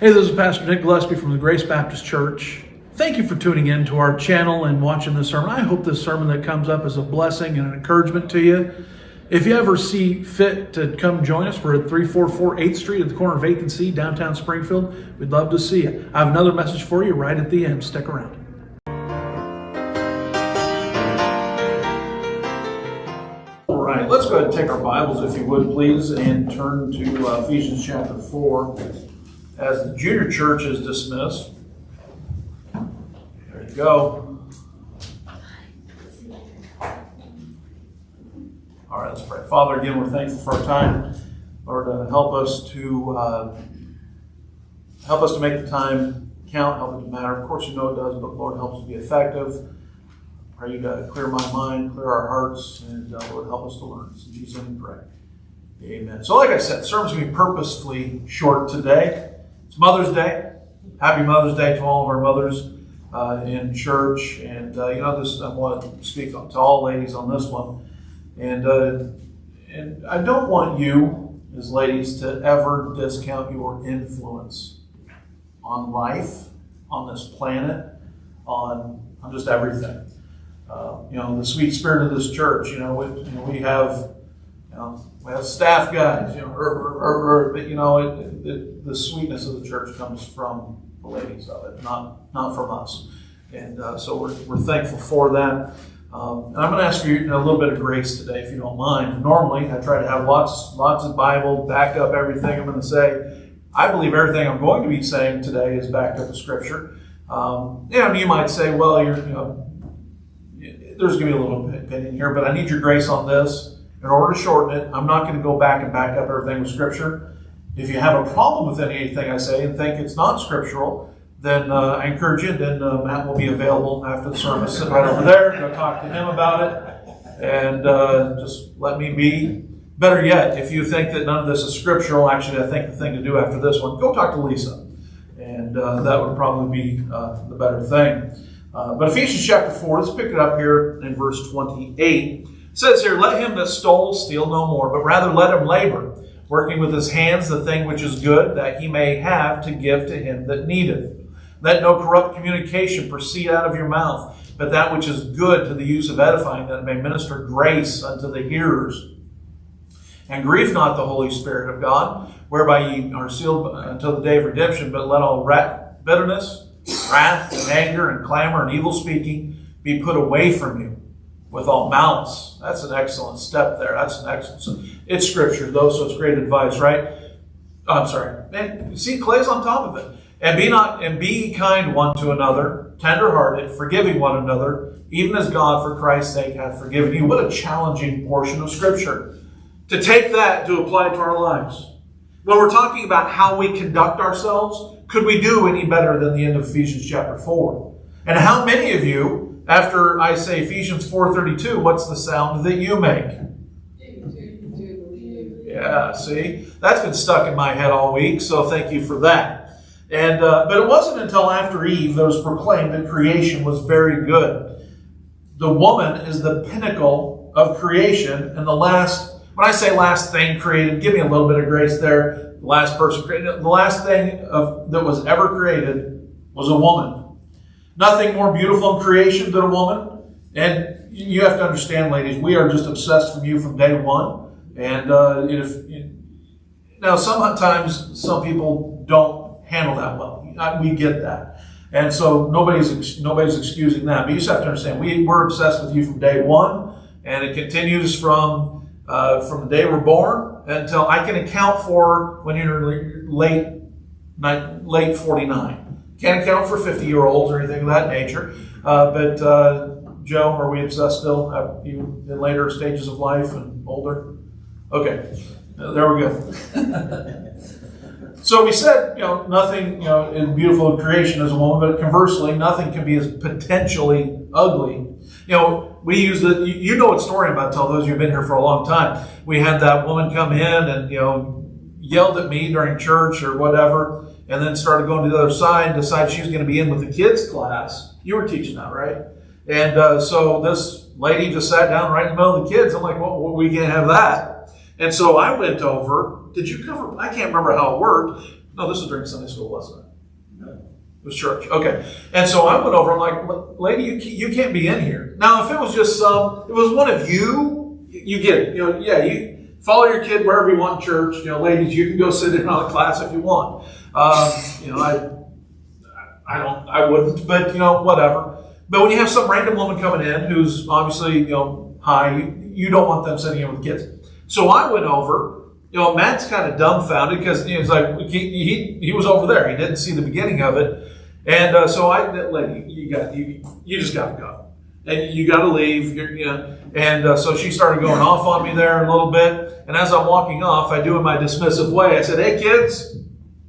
Hey, this is Pastor Nick Gillespie from the Grace Baptist Church. Thank you for tuning in to our channel and watching this sermon. I hope this sermon that comes up is a blessing and an encouragement to you. If you ever see fit to come join us, we're at 344 8th Street at the corner of 8th and C, downtown Springfield. We'd love to see you. I have another message for you right at the end. Stick around. All right, let's go ahead and take our Bibles, if you would, please, and turn to Ephesians chapter 4. As the junior church is dismissed. There you go. All right, let's pray. Father, again, we're thankful for our time. Lord, help us to make the time count, help it to matter. Of course, you know it does, but Lord, help us to be effective. Pray you to clear my mind, clear our hearts, and Lord, help us to learn. In Jesus' name we pray. Amen. So, like I said, the sermon's going to be purposefully short today. It's Mother's Day. Happy Mother's Day to all of our mothers in church. And, this I want to speak to all ladies on this one. And I don't want you, as ladies, to ever discount your influence on life, on this planet, on just everything. The sweet spirit of this church, we have staff guys, but the sweetness of the church comes from the ladies of it, not from us. And so we're thankful for that. And I'm going to ask you a little bit of grace today, if you don't mind. Normally, I try to have lots of Bible, back up everything I'm going to say. I believe everything I'm going to be saying today is backed up with Scripture. You might say, well, there's going to be a little opinion here, but I need your grace on this. In order to shorten it, I'm not going to go back and back up everything with Scripture. If you have a problem with anything I say and think it's not scriptural, then I encourage you, then Matt will be available after the sermon. Sit right over there, go talk to him about it, and just let me be. Better yet, if you think that none of this is scriptural, actually I think the thing to do after this one, go talk to Lisa. And that would probably be the better thing. But Ephesians chapter 4, let's pick it up here in verse 28. It says here, let him that stole steal no more, but rather let him labor, working with his hands the thing which is good, that he may have to give to him that needeth. Let no corrupt communication proceed out of your mouth, but that which is good to the use of edifying, that it may minister grace unto the hearers. And grieve not the Holy Spirit of God, whereby ye are sealed until the day of redemption, but let all bitterness, wrath, and anger, and clamor, and evil speaking be put away from you, with all malice. That's an excellent step there. That's an excellent. It's Scripture, though, so it's great advice, right? I'm sorry. Man, you see, Clay's on top of it. And be kind one to another, tender-hearted, forgiving one another, even as God, for Christ's sake, hath forgiven you. What a challenging portion of Scripture. To take that to apply to our lives. When we're talking about how we conduct ourselves, could we do any better than the end of Ephesians chapter 4? And how many of you, after I say Ephesians 4:32, what's the sound that you make? Yeah, see? That's been stuck in my head all week, so thank you for that. And but it wasn't until after Eve that it was proclaimed that creation was very good. The woman is the pinnacle of creation, and when I say last thing created, give me a little bit of grace there. The last person created, the last thing that was ever created was a woman. Nothing more beautiful in creation than a woman. And you have to understand, ladies, we are just obsessed with you from day one. And now sometimes some people don't handle that well. We get that. And so nobody's excusing that. But you just have to understand, we're obsessed with you from day one. And it continues from the day we're born until I can account for when you're late 49. Can't account for 50-year-olds or anything of that nature. But Joe, are we obsessed still? Have you in later stages of life and older? Okay, there we go. So we said, nothing, is beautiful in creation as a woman, but conversely, nothing can be as potentially ugly. We use what story I'm about to tell those of you who've been here for a long time. We had that woman come in and, yelled at me during church or whatever, and then started going to the other side and decided she was going to be in with the kids' class. You were teaching that, right? And so this lady just sat down right in the middle of the kids. I'm like, well, we can't have that. And so I went over. Did you cover? I can't remember how it worked. No, this was during Sunday school, wasn't it? No. It was church. Okay. And so I went over, I'm like, lady, you can't be in here. Now, if it was just it was one of you, you get it. You follow your kid wherever you want in church. Ladies, you can go sit in on a class if you want. I wouldn't, but whatever. But when you have some random woman coming in who's obviously, high, you don't want them sitting in with kids. So I went over. Matt's kind of dumbfounded because he's like he was over there. He didn't see the beginning of it, and so lady, you just got to go, and you got to leave. And so she started going off on me there a little bit. And as I'm walking off, I do in my dismissive way. I said, "Hey kids,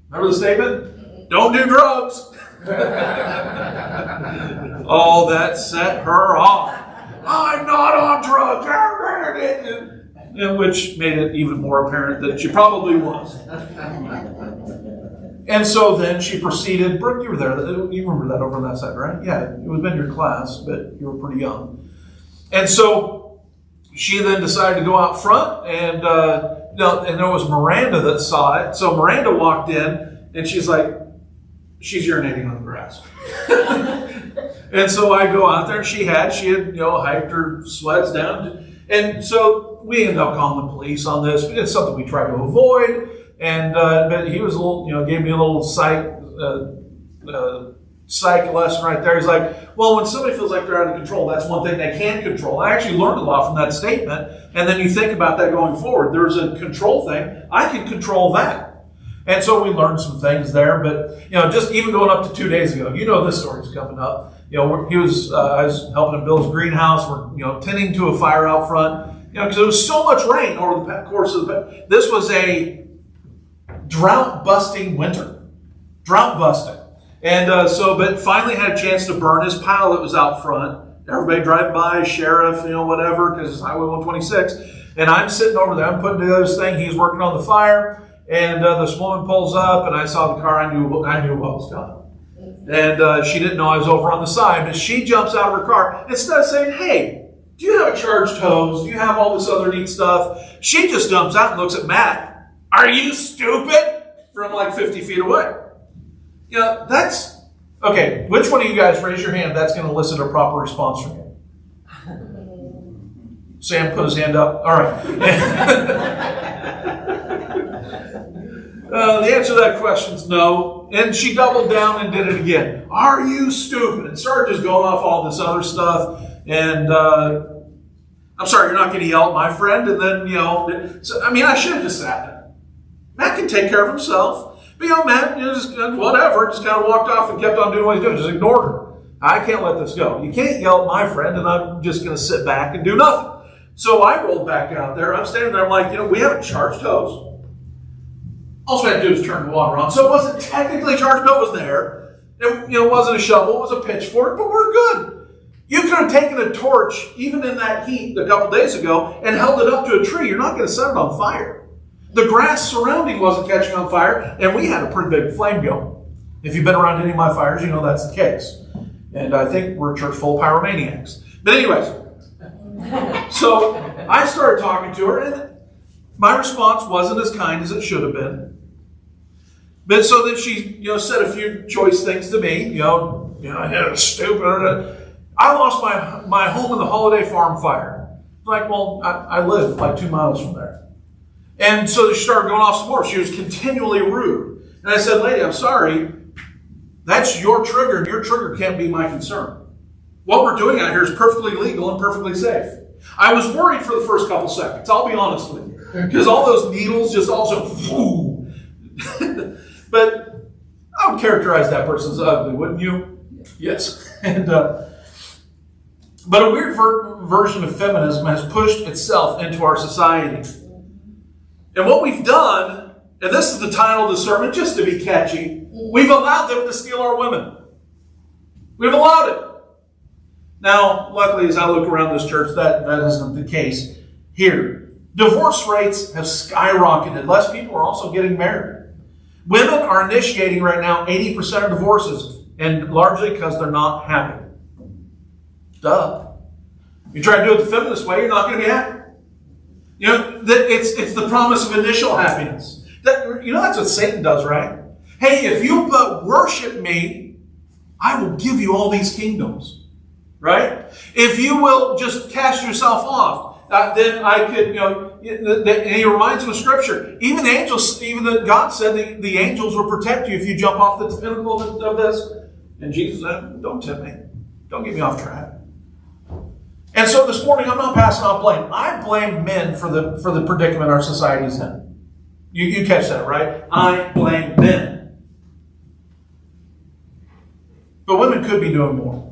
remember the statement? Don't do drugs." Oh, that set her off. I'm not on drugs. Which made it even more apparent that she probably was. And so then she proceeded. Brooke, you were there. You remember that over on that side, right? Yeah, it was in your class, but you were pretty young. And so she then decided to go out front, and there was Miranda that saw it. So Miranda walked in, and she's urinating on the grass. And so I go out there, and she had hiked her sweats down. And so we ended up calling the police on this. It's something we tried to avoid. And but he was a little, gave me a little psych lesson right there. He's like, well, when somebody feels like they're out of control, that's one thing they can control. I actually learned a lot from that statement. And then you think about that going forward. There's a control thing. I can control that. And so we learned some things there. But, just even going up to 2 days ago, this story's coming up. I was helping him build his greenhouse. We're, tending to a fire out front. Because there was so much rain over the course of this was a drought-busting winter. Drought-busting. And but finally had a chance to burn his pile that was out front. Everybody driving by, sheriff, whatever, because it's Highway 126. And I'm sitting over there. I'm putting together this thing. He's working on the fire. And this woman pulls up, and I saw the car. I knew what was coming. And she didn't know I was over on the side. But she jumps out of her car. Instead of saying, hey, do you have a charged hose? Do you have all this other neat stuff? She just jumps out and looks at Matt. Are you stupid? From like 50 feet away. That's... Okay, which one of you guys raise your hand? That's going to elicit a proper response from you. Sam put his hand up. All right. The answer to that question is no. And she doubled down and did it again. Are you stupid? And started just going off all this other stuff. And I'm sorry, you're not going to yell at my friend. And then, I should have just sat there. Matt can take care of himself. But, Matt, just whatever, just kind of walked off and kept on doing what he's doing. Just ignored her. I can't let this go. You can't yell at my friend, and I'm just going to sit back and do nothing. So I rolled back out there. I'm standing there. I'm like, we have a charged hose. All we had to do was turn the water on. So it wasn't technically charged, but it was there. It wasn't a shovel. It was a pitchfork, but we're good. You could have taken a torch, even in that heat a couple days ago, and held it up to a tree. You're not going to set it on fire. The grass surrounding wasn't catching on fire, and we had a pretty big flame going. If you've been around any of my fires, you know that's the case. And I think we're a church full of pyromaniacs. But anyways, so I started talking to her, and my response wasn't as kind as it should have been. But so then she, said a few choice things to me. Stupid. I lost my home in the Holiday Farm fire. Like, well, I live like 2 miles from there. And so she started going off some more. She was continually rude. And I said, lady, I'm sorry. That's your trigger, and your trigger can't be my concern. What we're doing out here is perfectly legal and perfectly safe. I was worried for the first couple seconds. I'll be honest with you. Because all those needles just also, whoo. But I would characterize that person as ugly, wouldn't you? Yes. And but a weird version of feminism has pushed itself into our society. And what we've done, and this is the title of the sermon, just to be catchy, we've allowed them to steal our women. We've allowed it. Now, luckily, as I look around this church, that isn't the case here. Divorce rates have skyrocketed. Less people are also getting married. Women are initiating right now 80% of divorces, and largely because they're not happy. Duh. You try to do it the feminist way, you're not going to be happy. It's the promise of initial happiness. That's what Satan does, right? Hey, if you but worship me, I will give you all these kingdoms. Right? If you will just cast yourself off, then I could, and he reminds you of Scripture. Even the angels, God said the angels will protect you if you jump off the pinnacle of this. And Jesus said, don't tempt me. Don't get me off track. And so this morning, I'm not passing off blame. I blame men for the predicament our society's in. You catch that, right? I blame men. But women could be doing more.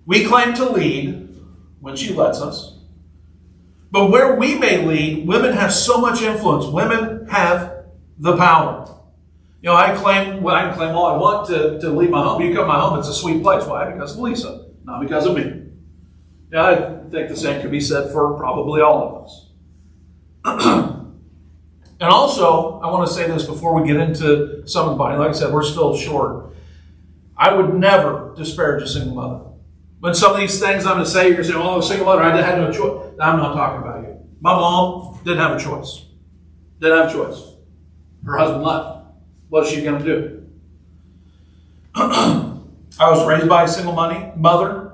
We claim to lead when she lets us. But where we may lead, women have so much influence. Women have the power. I claim all I want to leave my home. You come to my home, it's a sweet place. Why? Because of Lisa, not because of me. I think the same could be said for probably all of us. And also, I want to say this before we get into some of the body. Like I said, we're still short. I would never disparage a single mother. When some of these things I'm going to say, you're saying, oh, a single mother, I had no choice. I'm not talking about you. My mom didn't have a choice. Didn't have a choice. Her husband left. What is she going to do? I was raised by a single mother,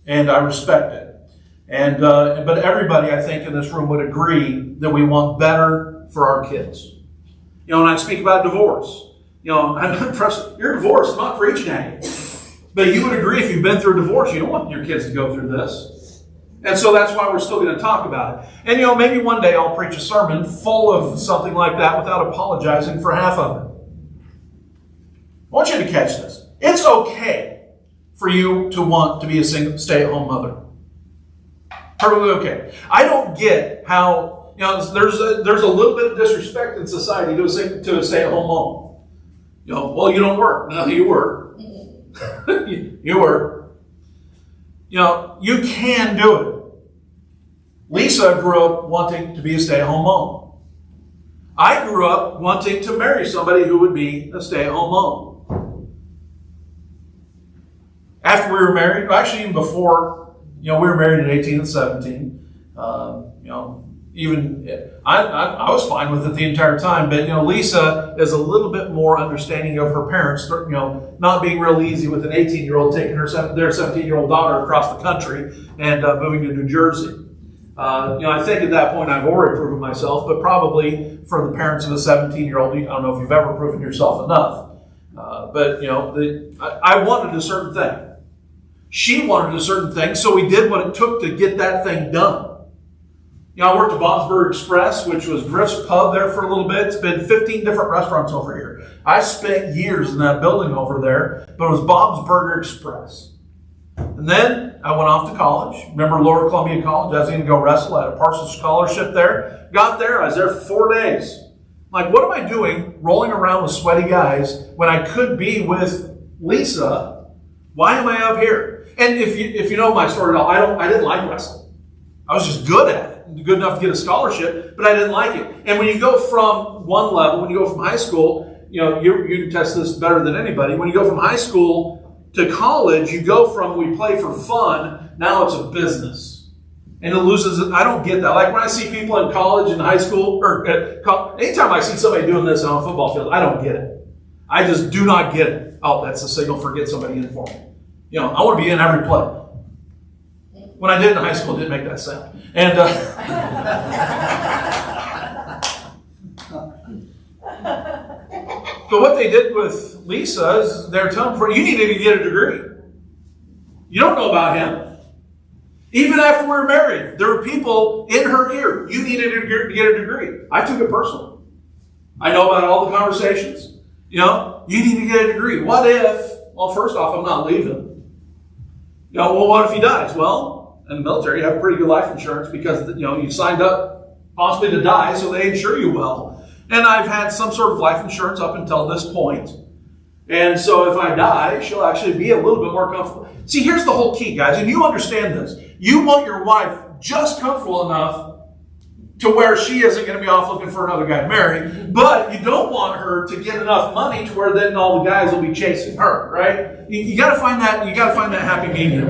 and I respect it. And but everybody, I think, in this room would agree that we want better for our kids. When I speak about divorce, I'm impressed. You're divorced. I'm not preaching at you. But you would agree if you've been through a divorce, you don't want your kids to go through this. And so that's why we're still going to talk about it. And maybe one day I'll preach a sermon full of something like that without apologizing for half of it. I want you to catch this. It's okay for you to want to be a stay-at-home mother. Perfectly okay. I don't get how, there's a little bit of disrespect in society to a stay-at-home mom. Well, you don't work. No, you work. You work. You can do it. Lisa grew up wanting to be a stay-at-home mom. I grew up wanting to marry somebody who would be a stay-at-home mom. After we were married, actually even before, we were married at 18 and 17. I was fine with it the entire time, but Lisa is a little bit more understanding of her parents, not being real easy with an 18-year-old taking their 17-year-old daughter across the country and moving to New Jersey. I think at that point I've already proven myself, but probably for the parents of a 17-year-old, I don't know if you've ever proven yourself enough. I wanted a certain thing. She wanted a certain thing, so we did what it took to get that thing done. I worked at Bob's Burger Express, which was Griff's Pub there for a little bit. It's been 15 different restaurants over here. I spent years in that building over there, but it was Bob's Burger Express. And then I went off to college. Remember Lower Columbia College? I was going to go wrestle. I had a Parsons scholarship there. Got there. I was there for 4 days. I'm like, what am I doing rolling around with sweaty guys when I could be with Lisa? Why am I up here? And if you know my story at all, I didn't like wrestling. I was just good at it, good enough to get a scholarship, but I didn't like it. And when you go from one level, when you go from high school, you can test this better than anybody. When you go from high school to college, you go from we play for fun, now it's a business. And it loses it. I don't get that. Like when I see people in college and high school, or anytime I see somebody doing this on a football field, I don't get it. I just do not get it. Oh, that's a signal for get somebody in for me. I want to be in every play. When I did in high school, it didn't make that sound. And but what they did with Lisa is they're telling her, you needed to get a degree. You don't know about him. Even after we were married, there were people in her ear. You needed to get a degree. I took it personally. I know about all the conversations. You need to get a degree. What if? Well, first off, I'm not leaving. Well, what if he dies? Well, in the military, you have pretty good life insurance because, you signed up possibly to die, so they insure you well. And I've had some sort of life insurance up until this point. And so if I die, she'll actually be a little bit more comfortable. See, here's the whole key, guys, and you understand this. You want your wife just comfortable enough to where she isn't going to be off looking for another guy to marry, but you don't want her to get enough money to where then all the guys will be chasing her, right? You got to find that. You got to find that happy medium.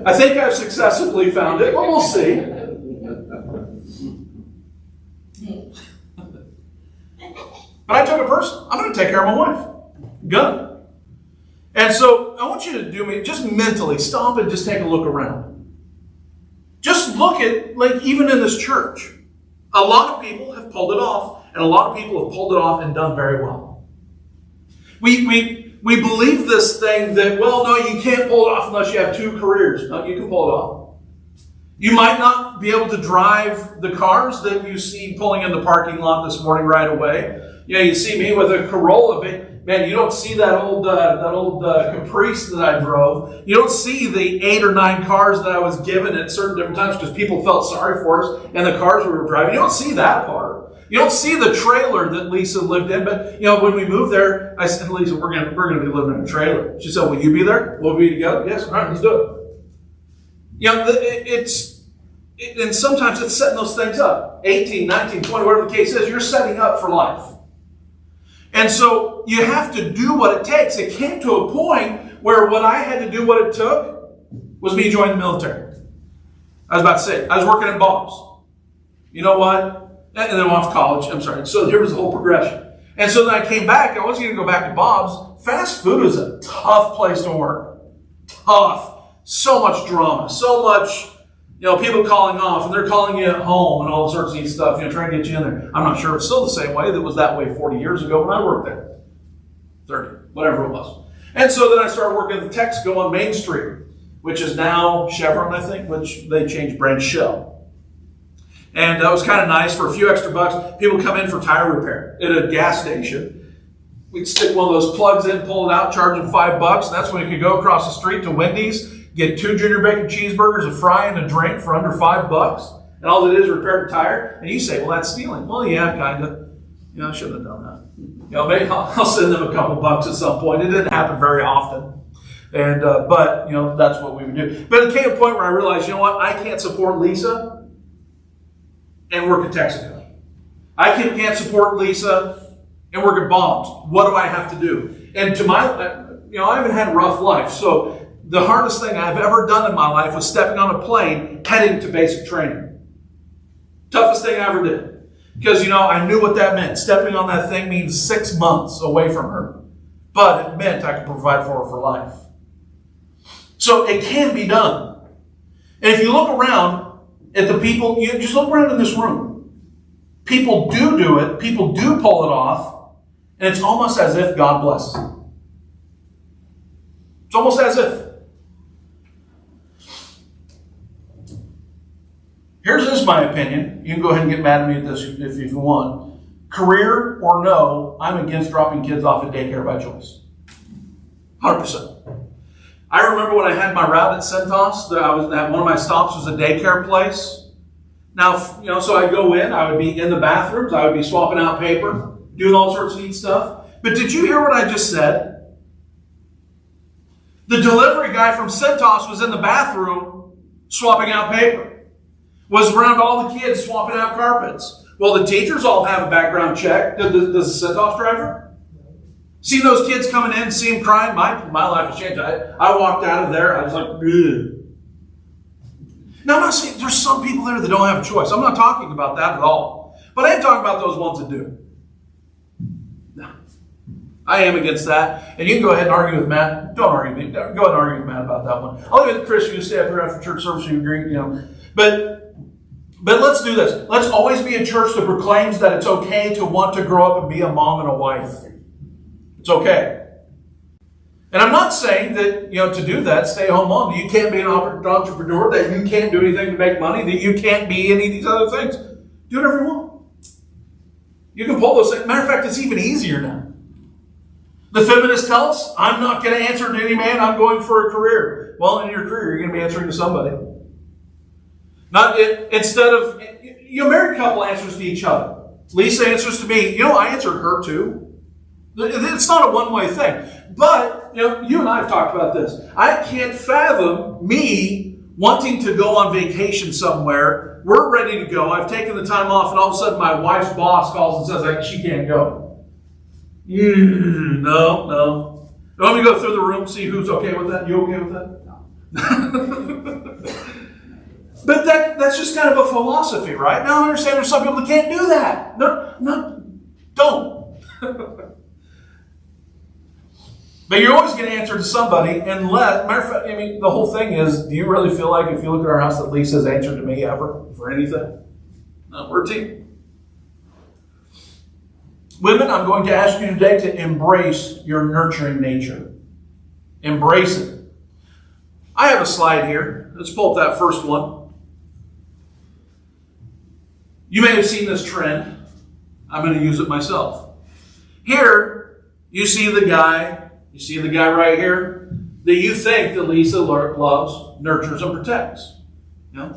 I think I've successfully found it, but we'll see. But I took it personal. I'm going to take care of my wife. Gonna. And so I want you to do me, just mentally stop and just take a look around. Just look at, like, even in this church, a lot of people have pulled it off, and a lot of people have pulled it off and done very well. We believe this thing that, well, no, you can't pull it off unless you have 2 careers. No, you can pull it off. You might not be able to drive the cars that you see pulling in the parking lot this morning right away. You know, you see me with a Corolla, but man, you don't see that old Caprice that I drove. You don't see the 8 or 9 cars that I was given at certain different times because people felt sorry for us and the cars we were driving. You don't see that part. You don't see the trailer that Lisa lived in. But you know, when we moved there, I said, Lisa, we're gonna be living in a trailer. She said, will you be there? Will we be together? Yes, all right, let's do it. You know, and sometimes it's setting those things up. 18, 19, 20, whatever the case is, you're setting up for life. And so you have to do what it takes. It came to a point where what I had to do, what it took, was me joining the military. I was about to say, I was working at Bob's. You know what? And then off to college. I'm sorry. So here was the whole progression. And so then I came back. I wasn't going to go back to Bob's. Fast food is a tough place to work. Tough. So much drama. So much, you know, people calling off, and they're calling you at home and all sorts of neat stuff, you know, trying to get you in there. I'm not sure it's still the same way. That was that way 40 years ago when I worked there. 30, whatever it was. And so then I started working at the Texaco on Main Street, which is now Chevron, I think, which they changed brand Shell. And that was kind of nice. For a few extra bucks, people come in for tire repair at a gas station. We'd stick one of those plugs in, pull it out, charge them $5, and that's when you could go across the street to Wendy's, get 2 junior bacon cheeseburgers, a fry, and a drink for under $5. And all it is repair a tire. And you say, well, that's stealing. Well, yeah, kind of. You know, I shouldn't have done that. You know, maybe I'll send them a couple bucks at some point. It didn't happen very often. And, but, you know, that's what we would do. But it came to a point where I realized, you know what? I can't support Lisa and work at Texaco. I can't support Lisa and work at Bob's. What do I have to do? And to my, you know, I haven't had a rough life. So the hardest thing I've ever done in my life was stepping on a plane, heading to basic training. Toughest thing I ever did. Because, you know, I knew what that meant. Stepping on that thing means 6 months away from her. But it meant I could provide for her for life. So it can be done. And if you look around at the people, you just look around in this room. People do it. People do pull it off. And it's almost as if God blesses them. It's almost as if. Here's my opinion. You can go ahead and get mad at me at this if you want. Career or no, I'm against dropping kids off at daycare by choice. 100%. I remember when I had my route at Centos, that I was at one of my stops was a daycare place. Now, you know, so I'd go in, I would be in the bathrooms, I would be swapping out paper, doing all sorts of neat stuff. But did you hear what I just said? The delivery guy from Centos was in the bathroom swapping out paper. Was around all the kids swapping out carpets. Well, the teachers all have a background check. Does the Centos driver? See those kids coming in, see them crying? My life has changed. I walked out of there, I was like, ugh. Now, I'm not saying there's some people there that don't have a choice. I'm not talking about that at all. But I am talking about those ones that do. No. I am against that. And you can go ahead and argue with Matt. Don't argue with me. Go ahead and argue with Matt about that one. I'll leave it to Chris. You can stay up here after church service. You agree, you know. But let's do this. Let's always be a church that proclaims that it's okay to want to grow up and be a mom and a wife. It's okay. And I'm not saying that, you know, to do that, stay-at-home mom, that you can't be an entrepreneur, that you can't do anything to make money, that you can't be any of these other things. Do whatever you want. You can pull those things. Matter of fact, it's even easier now. The feminists tell us, I'm not going to answer to any man, I'm going for a career. Well, in your career, you're going to be answering to somebody. Instead of, you know, married couple answers to each other. Lisa answers to me. You know, I answered her too. It's not a one-way thing. But, you know, you and I have talked about this. I can't fathom me wanting to go on vacation somewhere. We're ready to go. I've taken the time off, and all of a sudden my wife's boss calls and says, like, she can't go. No. Let me go through the room, see who's okay with that. You okay with that? No. But that's just kind of a philosophy, right? Now I understand there's some people that can't do that. No, don't. But you're always going to answer to somebody, unless, matter of fact, I mean, the whole thing is, do you really feel like if you look at our house that Lisa's answered to me ever for anything? No, we're a team. Women, I'm going to ask you today to embrace your nurturing nature. Embrace it. I have a slide here. Let's pull up that first one. You may have seen this trend. I'm going to use it myself. Here, you see the guy right here that you think that Lisa loves, nurtures, and protects. You know?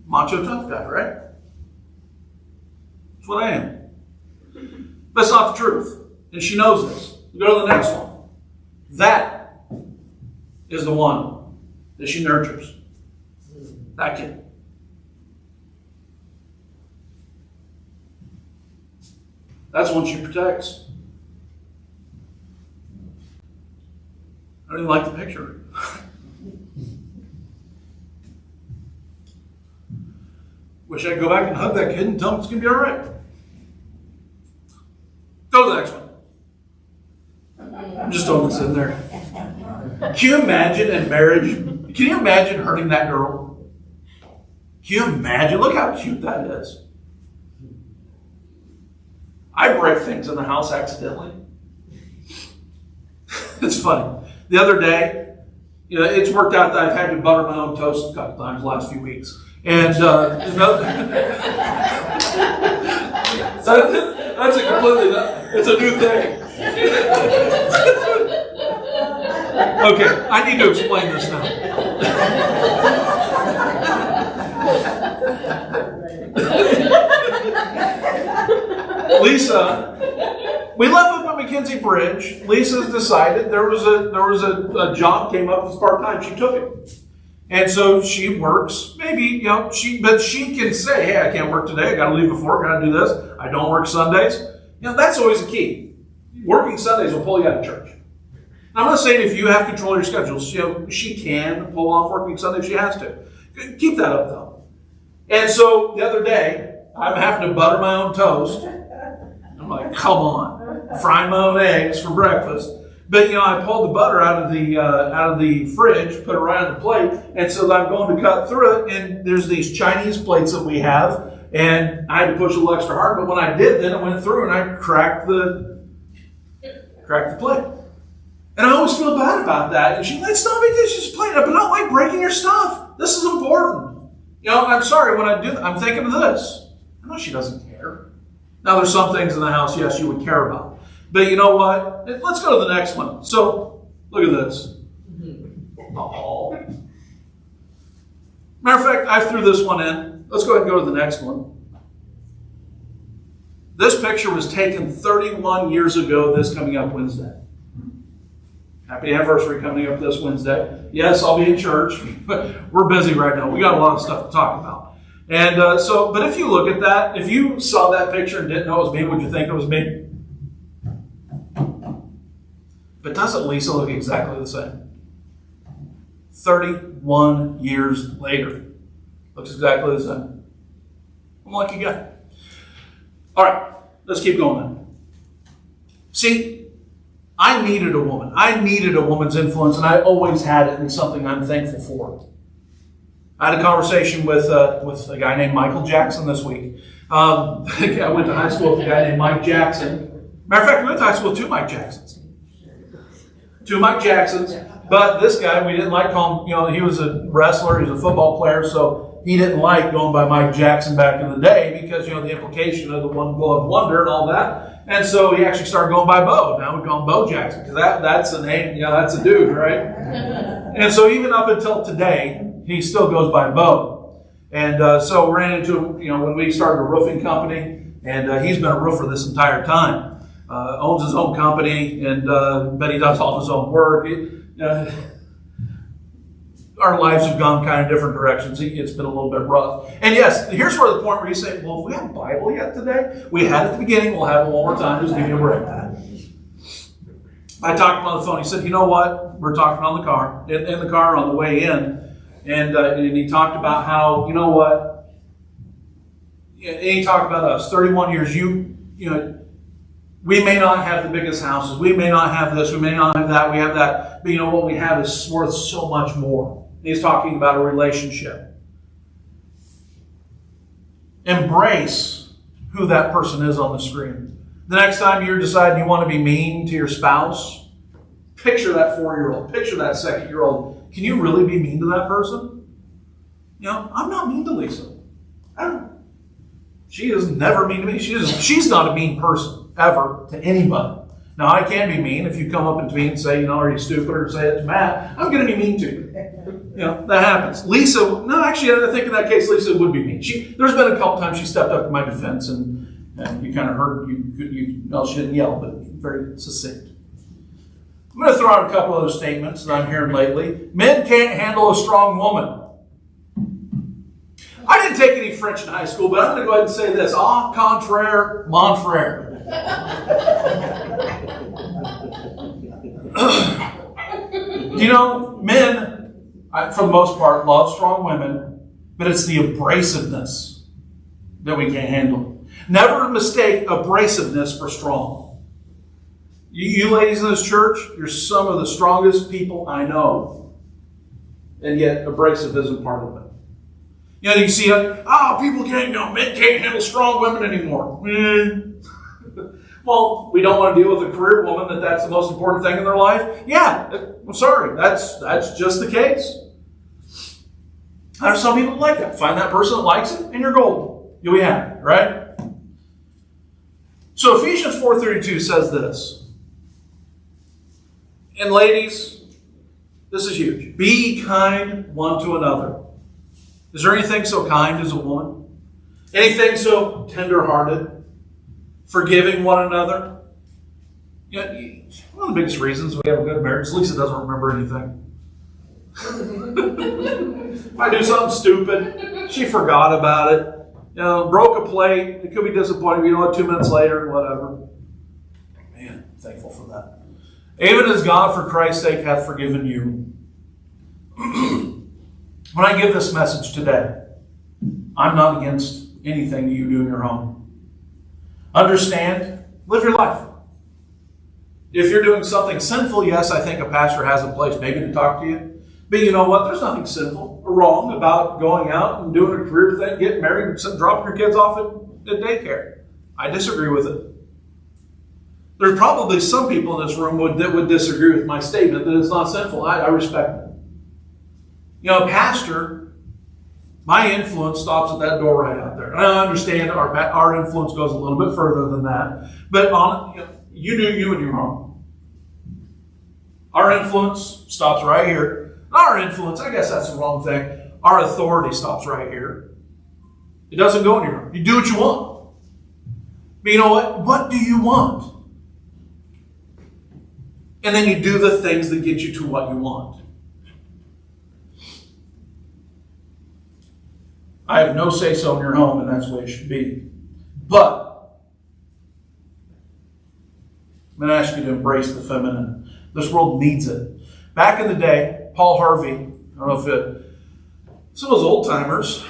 Macho tough guy, right? That's what I am. That's not the truth. And she knows this. Go to the next one. That is the one that she nurtures. That kid. That's one she protects. I don't even like the picture. Wish I could go back and hug that kid and tell him it's going to be all right. Go to the next one. I'm just throwing this in there. Can you imagine in marriage? Can you imagine hurting that girl? Can you imagine? Look how cute that is. I break things in the house accidentally. It's funny. The other day, you know, it's worked out that I've had to butter my own toast a couple times the last few weeks. And that's a completely, it's a new thing. Okay, I need to explain this now. Lisa, we left up at McKenzie Bridge. Lisa's decided there was a job came up as part-time. She took it. And so she works, maybe, you know, but she can say, hey, I can't work today. I got to leave before. I got to do this. I don't work Sundays. You know, that's always the key. Working Sundays will pull you out of church. I'm not saying if you have control of your schedule, you know, she can pull off working Sunday if she has to. Keep that up, though. And so the other day, I'm having to butter my own toast. I'm like, come on, frying my own eggs for breakfast. But, you know, I pulled the butter out of the fridge, put it right on the plate, and so I'm going to cut through it, and there's these Chinese plates that we have, and I had to push a little extra hard, but when I did, then it went through, and I cracked the plate. And I always feel bad about that. And she's like, it's not a big deal, she's playing it, but I don't like breaking your stuff. This is important. You know, I'm sorry, when I do that, I'm thinking of this. I know she doesn't care. Now, there's some things in the house, yes, you would care about. But you know what? Let's go to the next one. So, look at this. Oh. Matter of fact, I threw this one in. Let's go ahead and go to the next one. This picture was taken 31 years ago, this coming up Wednesday. Happy anniversary coming up this Wednesday. Yes, I'll be in church, but we're busy right now. We got a lot of stuff to talk about. And but if you look at that, if you saw that picture and didn't know it was me, would you think it was me? But doesn't Lisa look exactly the same? 31 years later. Looks exactly the same. I'm a lucky guy. All right, let's keep going then. See, I needed a woman. I needed a woman's influence, and I always had it, and it's something I'm thankful for. I had a conversation with a guy named Michael Jackson this week. I went to high school with a guy named Mike Jackson. Matter of fact, we went to high school with two Mike Jacksons. Two Mike Jacksons. But this guy, we didn't like calling, you know, he was a wrestler, he was a football player, so he didn't like going by Mike Jackson back in the day because, you know, the implication of the one glove wonder and all that. And so he actually started going by Bo. Now we call him Bo Jackson because that's a name, you know, that's a dude, right? And so even up until today, he still goes by Bo. And so ran into, you know, when we started a roofing company, and he's been a roofer this entire time. Owns his own company, and but he does all his own work. Our lives have gone kind of different directions. It's been a little bit rough. And yes, here's where the point where you say, well, if we have a Bible yet today, we had it at the beginning, we'll have it one more time, just give me a break. I talked to him on the phone. He said, you know what? We're talking on the car, in the car on the way in, and he talked about how, you know what? And he talked about us, 31 years, you know, We may not have the biggest houses. We may not have this. We may not have that. We have that. But you know what we have is worth so much more. He's talking about a relationship. Embrace who that person is on the screen. The next time you're deciding you want to be mean to your spouse, picture that 4-year-old. Picture that 2-year-old. Can you really be mean to that person? You know, I'm not mean to Lisa. She is never mean to me. She's not a mean person, ever, to anybody. Now, I can be mean if you come up to me and say, you know, are you stupid, or say it to Matt. I'm going to be mean to you. You know, that happens. Lisa, no, actually, I think in that case, Lisa would be mean. There's been a couple times she stepped up to my defense, and you kind of heard, well, she didn't yell, but very succinct. I'm going to throw out a couple other statements that I'm hearing lately. Men can't handle a strong woman. I didn't take any French in high school, but I'm going to go ahead and say this. Au contraire, mon frère. You know, men, for the most part, love strong women, but it's the abrasiveness that we can't handle. Never mistake abrasiveness for strong. You ladies in this church, you're some of the strongest people I know. And yet, abrasive isn't part of it. You know, you see, people can't, men can't handle strong women anymore. Well, we don't want to deal with a career woman that's the most important thing in their life. Yeah, I'm sorry, that's just the case. There's some people that like that. Find that person that likes it, and you're golden. You'll be happy, right? So Ephesians 4:32 says this. And ladies, this is huge. Be kind one to another. Is there anything so kind as a woman? Anything so tender-hearted? Forgiving one another? You know, one of the biggest reasons we have a good marriage is Lisa doesn't remember anything. If I do something stupid, she forgot about it. You know, broke a plate. It could be disappointing. You know what? 2 minutes later, whatever. Man, thankful for that. Even as God, for Christ's sake, hath forgiven you. When I give this message today, I'm not against anything you do in your home. Understand, live your life. If you're doing something sinful, yes, I think a pastor has a place maybe to talk to you. But you know what? There's nothing sinful or wrong about going out and doing a career thing, getting married, and dropping your kids off at daycare. I disagree with it. There's probably some people in this room that would disagree with my statement that it's not sinful. I respect it. You know, a pastor, my influence stops at that door right out there. And I understand our influence goes a little bit further than that. But you do you in your home. Our influence stops right here. Our influence, I guess that's the wrong thing. Our authority stops right here. It doesn't go in your home. You do what you want. But you know what? What do you want? And then you do the things that get you to what you want. I have no say-so in your home, and that's the way it should be. But I'm going to ask you to embrace the feminine. This world needs it. Back in the day, Paul Harvey, I don't know if some of those old-timers,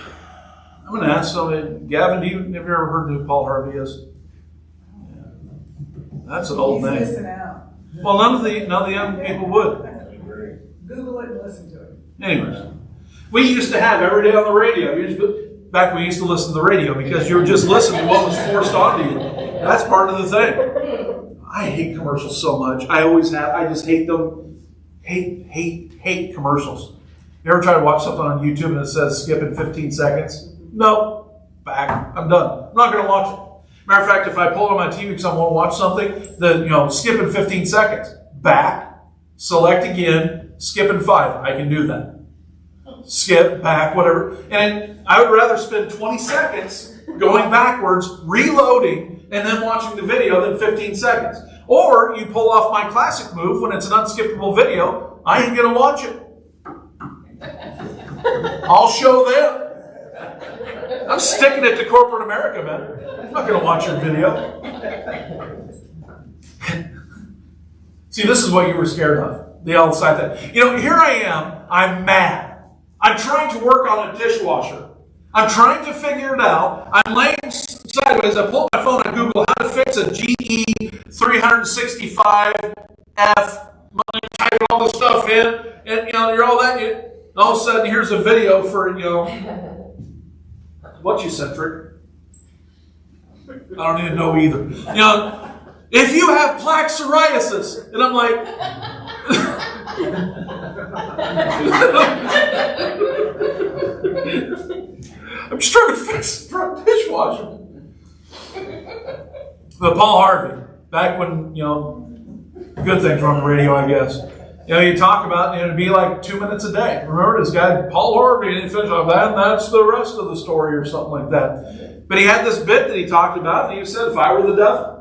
I'm going to ask somebody, Gavin, have you ever heard who Paul Harvey is? Yeah. That's an old name. Missing out. Well, none of the young people would. Google it and listen to it. Anyways, we used to have every day on the radio. Back when we used to listen to the radio because you were just listening to what was forced onto you. That's part of the thing. I hate commercials so much. I always have. I just hate them. Hate commercials. You ever try to watch something on YouTube and it says skip in 15 seconds? No. Back. I'm done. I'm not going to watch it. Matter of fact, if I pull it on my TV because I want to watch something, then skip in 15 seconds. Back. Select again. Skip in 5. I can do that. Skip, back, whatever. And I would rather spend 20 seconds going backwards, reloading, and then watching the video than 15 seconds. Or you pull off my classic move when it's an unskippable video. I ain't going to watch it. I'll show them. I'm sticking it to corporate America, man. I'm not going to watch your video. See, this is what you were scared of. The outside that. Here I am. I'm mad. I'm trying to work on a dishwasher. I'm trying to figure it out. I'm laying sideways. I pull up my phone and Google how to fix a GE 365F. Type all this stuff in, and you're all that. All of a sudden, here's a video for what you said, Trick. I don't even know either. If you have plaque psoriasis, and I'm like, I'm just trying to fix the dishwasher. But Paul Harvey, back when good things were on the radio, I guess. You talk about it'd be like 2 minutes a day. Remember this guy, Paul Harvey, and he finished off that, and that's the rest of the story or something like that. But he had this bit that he talked about, and he said, if I were the devil.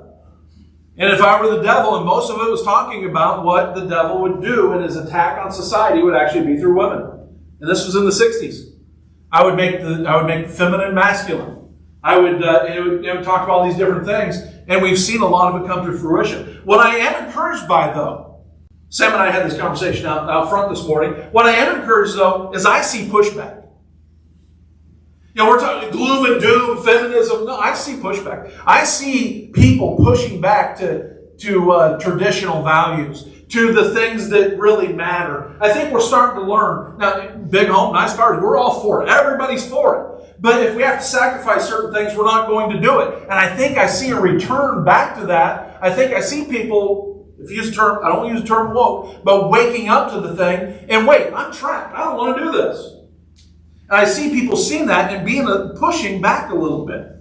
And if I were the devil, and most of it was talking about what the devil would do, and his attack on society would actually be through women. And this was in the 60s. I would make feminine masculine. I would talk about all these different things, and we've seen a lot of it come to fruition. What I am encouraged by, though, Sam and I had this conversation out front this morning. What I am encouraged, though, is I see pushback. We're talking gloom and doom, feminism. No, I see pushback. I see people pushing back to traditional values, to the things that really matter. I think we're starting to learn. Now, big home, nice cars, we're all for it. Everybody's for it. But if we have to sacrifice certain things, we're not going to do it. And I think I see a return back to that. I think I see people, if you use the term, I don't use the term woke, but waking up to the thing, and wait, I'm trapped. I don't want to do this. And I see people seeing that and pushing back a little bit.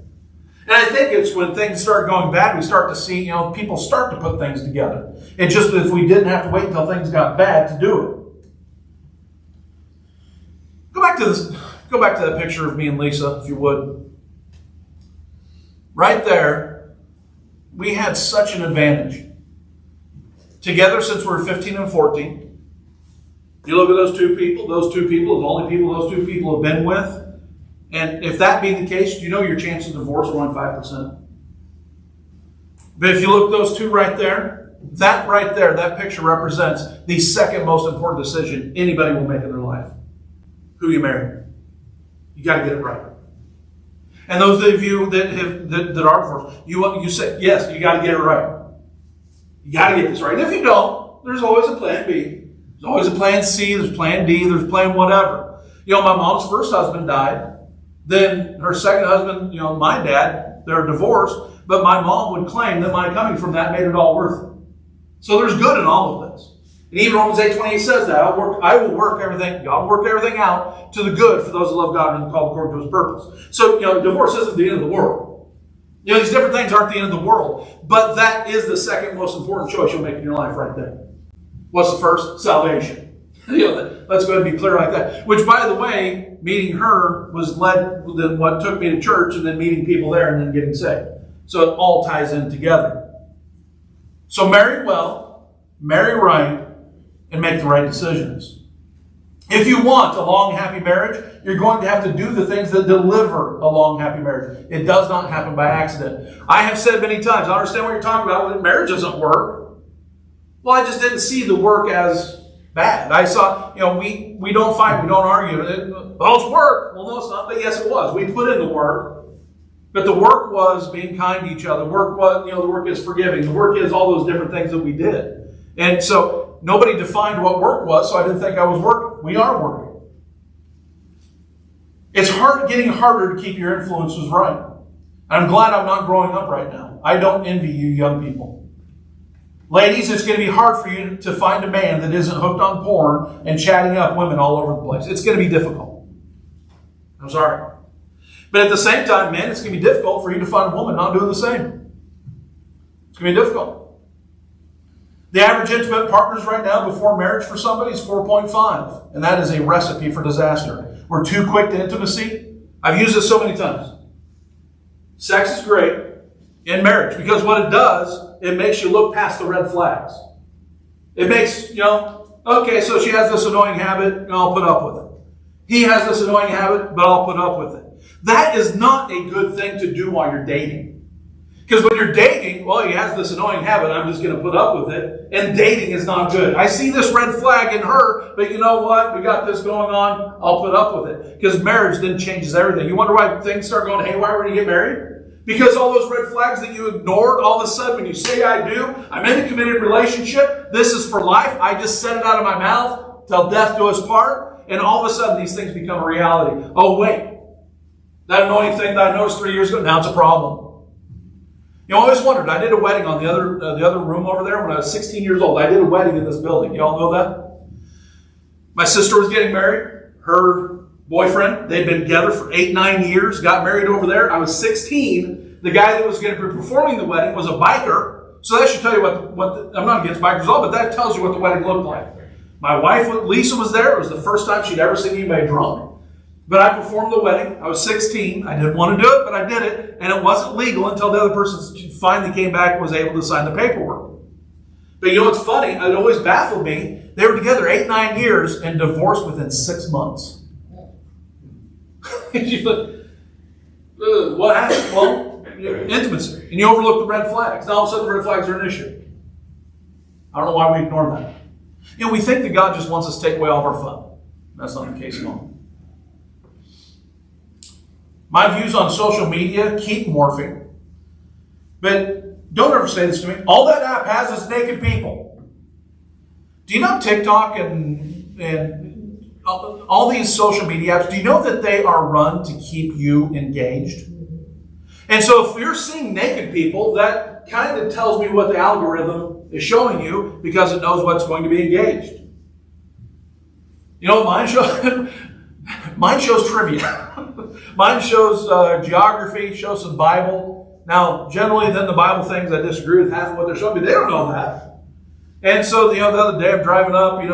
And I think it's when things start going bad, we start to see, people start to put things together. It's just that if we didn't have to wait until things got bad to do it. Go back to that picture of me and Lisa, if you would. Right there, we had such an advantage. Together since we were 15 and 14. You look at those two people, are the only people those two people have been with. And if that be the case, your chance of divorce are only 5%. But if you look at those two right there, that picture represents the second most important decision anybody will make in their life. Who you marry. You got to get it right. And those of you that are divorced, you say, yes, you got to get it right. You got to get this right. And if you don't, there's always a plan B. There's always a plan C, there's plan D, there's plan whatever. My mom's first husband died. Then her second husband, my dad, they're divorced. But my mom would claim that my coming from that made it all worth it. So there's good in all of this. And even Romans 8:28 says that. I will work everything, God will work everything out to the good for those who love God and are called according to His purpose. So, divorce isn't the end of the world. These different things aren't the end of the world. But that is the second most important choice you'll make in your life right there. What's the first? Salvation. Let's go ahead and be clear like that. Which, by the way, meeting her was what took me to church, and then meeting people there and then getting saved. So it all ties in together. So marry well, marry right, and make the right decisions. If you want a long, happy marriage, you're going to have to do the things that deliver a long, happy marriage. It does not happen by accident. I have said many times, I understand what you're talking about when marriage doesn't work. Well, I just didn't see the work as bad. I saw, we don't fight, we don't argue. Well, it's work. Well, no, it's not. But yes, it was. We put in the work. But the work was being kind to each other. The work is forgiving. The work is all those different things that we did. And so nobody defined what work was, so I didn't think I was working. We are working. It's getting harder to keep your influences right. I'm glad I'm not growing up right now. I don't envy you young people. Ladies, it's going to be hard for you to find a man that isn't hooked on porn and chatting up women all over the place. It's going to be difficult. I'm sorry. But at the same time, men, it's going to be difficult for you to find a woman not doing the same. It's going to be difficult. The average intimate partners right now before marriage for somebody is 4.5. And that is a recipe for disaster. We're too quick to intimacy. I've used this so many times. Sex is great in marriage because what it does, it makes you look past the red flags. It makes, okay, so she has this annoying habit, I'll put up with it. He has this annoying habit, but I'll put up with it. That is not a good thing to do while you're dating. Because when you're dating, well, he has this annoying habit, I'm just going to put up with it. And dating is not good. I see this red flag in her, but you know what? We got this going on, I'll put up with it. Because marriage then changes everything. You wonder why things start going haywire when you get married? Because all those red flags that you ignored, all of a sudden when you say I do, I'm in a committed relationship, this is for life, I just said it out of my mouth, till death do us part, and all of a sudden these things become a reality. Oh wait, that annoying thing that I noticed 3 years ago, now it's a problem. You know, I always wondered, I did a wedding on the other room over there when I was 16 years old. I did a wedding in this building. You all know that? My sister was getting married. Her boyfriend, they'd been together for 8-9 years, got married over there. I was 16. The guy that was going to be performing the wedding was a biker. So that should tell you I'm not against bikers at all, but that tells you what the wedding looked like. My wife, Lisa, was there. It was the first time she'd ever seen anybody drunk. But I performed the wedding. I was 16. I didn't want to do it, but I did it. And it wasn't legal until the other person finally came back and was able to sign the paperwork. But you know what's funny? It always baffled me. They were together 8-9 years and divorced within 6 months. What happened? Well, intimacy. And you overlook the red flags. Now all of a sudden the red flags are an issue. I don't know why we ignore that. You know, we think that God just wants us to take away all of our fun. That's not the case at all. My views on social media keep morphing. But don't ever say this to me. All that app has is naked people. Do you know TikTok and all these social media apps, do you know that they are run to keep you engaged? And so if you're seeing naked people, that kind of tells me what the algorithm is showing you because it knows what's going to be engaged. You know what mine shows? Mine shows trivia. Mine shows geography, shows some Bible. Now, generally, then the Bible things I disagree with half of what they're showing me. They don't know that. And so, the other day I'm driving up, and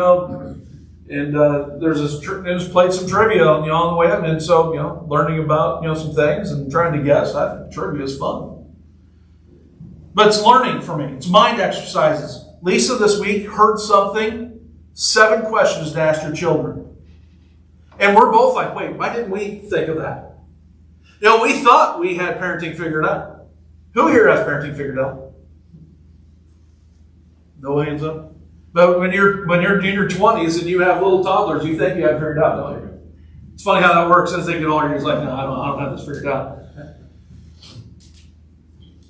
there's this, it just played some trivia on the way up. And so, learning about, some things and trying to guess. I think trivia is fun. But it's learning for me. It's mind exercises. Lisa this week heard something, 7 questions to ask your children. And we're both like, wait, why didn't we think of that? We thought we had parenting figured out. Who here has parenting figured out? No hands up? But when you're in your 20s and you have little toddlers, you think you have it figured out, don't you? It's funny how that works. As they get older, you're like, no, I don't have this figured out.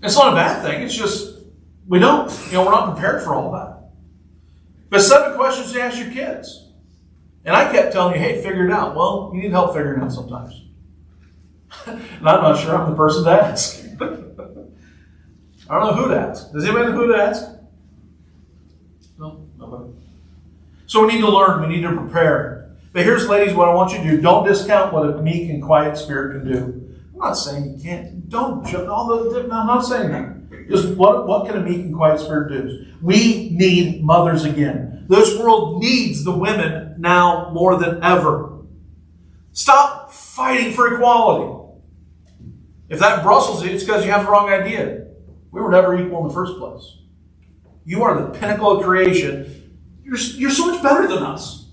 It's not a bad thing. It's just, we don't. We're not prepared for all that. But 7 questions to ask your kids. And I kept telling you, hey, figure it out. Well, you need help figuring it out sometimes. And I'm not sure I'm the person to ask. I don't know who to ask. Does anybody know who to ask? No? Nobody. So we need to learn. We need to prepare. But here's, ladies, what I want you to do. Don't discount what a meek and quiet spirit can do. I'm not saying you can't. Don't. I'm not saying that. Just what can a meek and quiet spirit do? We need mothers again. This world needs the women now more than ever. Stop fighting for equality. If that Brussels, it's because you have the wrong idea. We were never equal in the first place. You are the pinnacle of creation. You're so much better than us.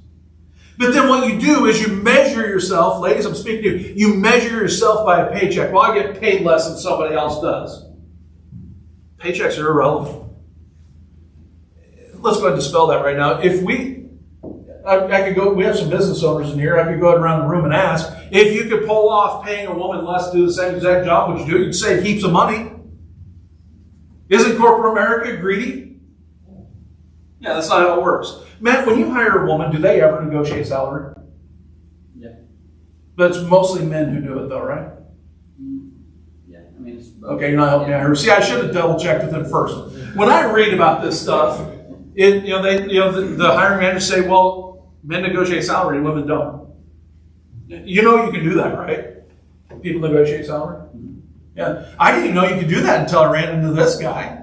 But then what you do is you measure yourself, ladies, I'm speaking to you, you measure yourself by a paycheck. Well, I get paid less than somebody else does. Paychecks are irrelevant. Let's go ahead and dispel that right now. If I could go, we have some business owners in here, I could go around the room and ask, if you could pull off paying a woman less to do the same exact job, would you do it? You'd save heaps of money. Isn't corporate America greedy? Yeah, that's not how it works. Matt, when you hire a woman, do they ever negotiate salary? Yeah. But it's mostly men who do it though, right? Yeah, I mean, it's okay, you're not helping me out here. See, I should have double checked with them first. When I read about this stuff, the hiring managers say, well, men negotiate salary and women don't. You can do that, right? People negotiate salary. Yeah, I didn't even know you could do that until I ran into this guy.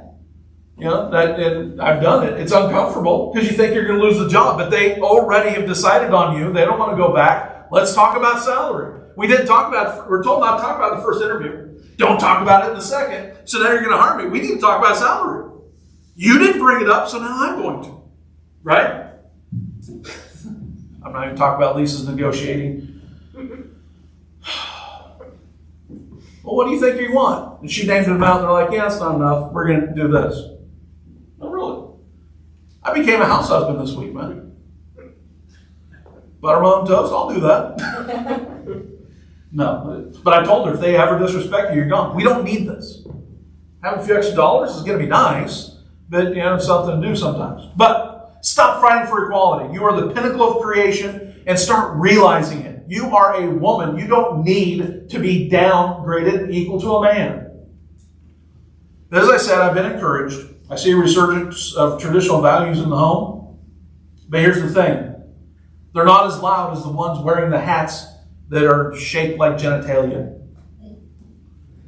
And I've done it. It's uncomfortable because you think you're going to lose the job, but they already have decided on you. They don't want to go back. Let's talk about salary. We're told not to talk about it in the first interview. Don't talk about it in the second. So now you're going to hire me. We need to talk about salary. You didn't bring it up, so now I'm going to. Right? I'm not even talking about Lisa's negotiating. Well, what do you think you want? And she named an amount, and they're like, yeah, that's not enough. We're going to do this. Oh, really? I became a house husband this week, man. Butter my own toast, I'll do that. No. But I told her, if they ever disrespect you, you're gone. We don't need this. Having a few extra dollars is going to be nice, but something to do sometimes. But stop fighting for equality. You are the pinnacle of creation, and start realizing it. You are a woman. You don't need to be downgraded equal to a man. As I said, I've been encouraged. I see a resurgence of traditional values in the home. But here's the thing. They're not as loud as the ones wearing the hats that are shaped like genitalia.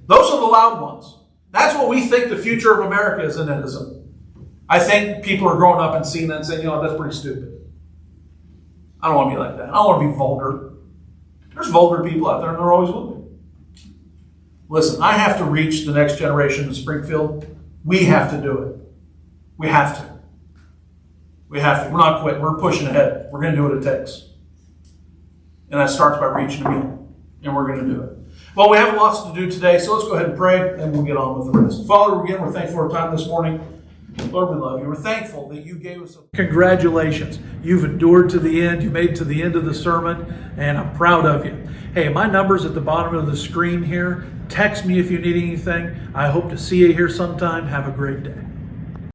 Those are the loud ones. That's what we think the future of America is, and it isn't. I think people are growing up and seeing that and saying, that's pretty stupid. I don't want to be like that. I don't want to be vulgar. There's vulgar people out there, and there always will be. Listen, I have to reach the next generation in Springfield. We have to do it. We have to. We have to. We're not quitting. We're pushing ahead. We're going to do what it takes. And that starts by reaching them, and we're going to do it. Well, we have lots to do today, so let's go ahead and pray, and we'll get on with the rest. Father, again, we're thankful for our time this morning. Lord, we love you. We're thankful that you gave us Congratulations. You've endured to the end. You made it to the end of the sermon, and I'm proud of you. Hey, my number's at the bottom of the screen here. Text me if you need anything. I hope to see you here sometime. Have a great day.